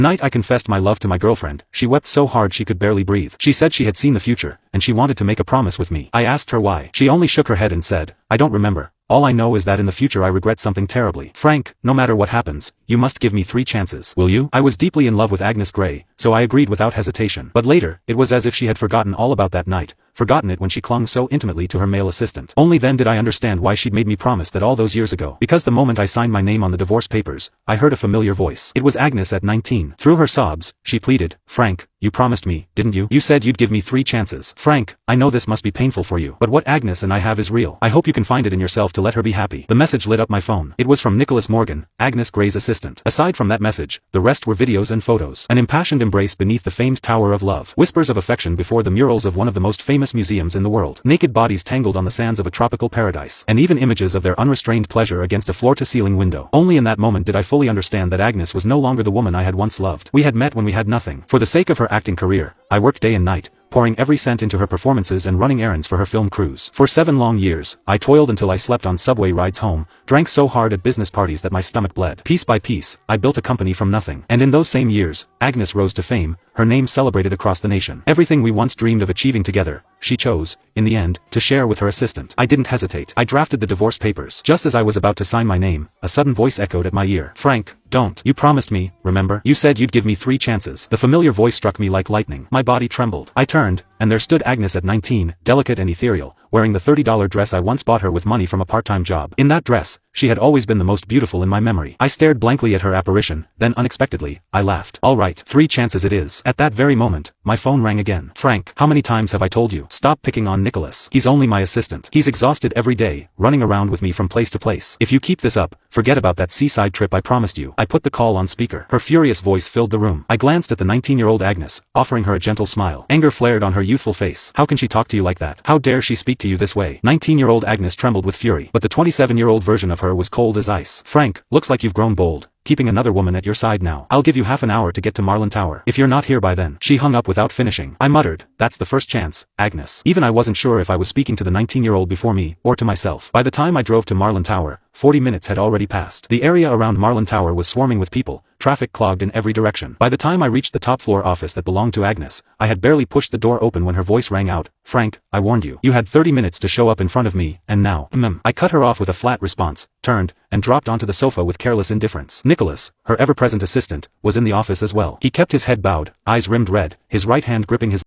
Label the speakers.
Speaker 1: Night I confessed my love to my girlfriend. She wept so hard she could barely breathe. She said she had seen the future, and she wanted to make a promise with me. I asked her why. She only shook her head and said, "I don't remember. All I know is that in the future I regret something terribly. Frank, no matter what happens, you must give me 3 chances. Will you?" I was deeply in love with Agnes Grey, so I agreed without hesitation. But later, it was as if she had forgotten all about that night, forgotten it when she clung so intimately to her male assistant. Only then did I understand why she'd made me promise that all those years ago. Because the moment I signed my name on the divorce papers, I heard a familiar voice. It was Agnes at 19. Through her sobs, she pleaded, "Frank, you promised me, didn't you? You said you'd give me 3 chances. Frank, I know this must be painful for you, but what Agnes and I have is real. I hope you can find it in yourself to let her be happy." The message lit up my phone. It was from Nicholas Morgan, Agnes Grey's assistant. Aside from that message, the rest were videos and photos. An impassioned embrace beneath the famed Tower of Love. Whispers of affection before the murals of one of the most famous museums in the world. Naked bodies tangled on the sands of a tropical paradise. And even images of their unrestrained pleasure against a floor-to-ceiling window. Only in that moment did I fully understand that Agnes was no longer the woman I had once loved. We had met when we had nothing. For the sake of her acting career, I worked day and night, pouring every cent into her performances and running errands for her film crews. For 7 long years, I toiled until I slept on subway rides home, drank so hard at business parties that my stomach bled. Piece by piece, I built a company from nothing. And in those same years, Agnes rose to fame, her name celebrated across the nation. Everything we once dreamed of achieving together, she chose, in the end, to share with her assistant. I didn't hesitate. I drafted the divorce papers. Just as I was about to sign my name, a sudden voice echoed at my ear. "Frank, don't. You promised me, remember? You said you'd give me 3 chances." The familiar voice struck me like lightning. My body trembled. I turned, and there stood Agnes at 19, delicate and ethereal, wearing the $30 dress I once bought her with money from a part-time job. In that dress, she had always been the most beautiful in my memory. I stared blankly at her apparition, then unexpectedly, I laughed. "All right, 3 chances it is." At that very moment, my phone rang again. "Frank, how many times have I told you? Stop picking on Nicholas. He's only my assistant. He's exhausted every day, running around with me from place to place. If you keep this up, forget about that seaside trip I promised you." I put the call on speaker. Her furious voice filled the room. I glanced at the 19-year-old Agnes, offering her a gentle smile. Anger flared on her youthful face. How can she talk to you like that? How dare she speak to you this way? 19-year-old Agnes trembled with fury, but the 27-year-old version of her was cold as ice. "Frank, looks like you've grown bold, keeping another woman at your side now. I'll give you half an hour to get to Marlin Tower. If you're not here by then." She hung up without finishing. I muttered, "That's the first chance, Agnes." Even I wasn't sure if I was speaking to the 19-year-old before me, or to myself. By the time I drove to Marlin Tower, 40 minutes had already passed. The area around Marlin Tower was swarming with people, traffic clogged in every direction. By the time I reached the top-floor office that belonged to Agnes, I had barely pushed the door open when her voice rang out, "Frank, I warned you. You had 30 minutes to show up in front of me, and now." I cut her off with a flat response, turned, and dropped onto the sofa with careless indifference. Nicholas, her ever-present assistant, was in the office as well. He kept his head bowed, eyes rimmed red, his right hand gripping his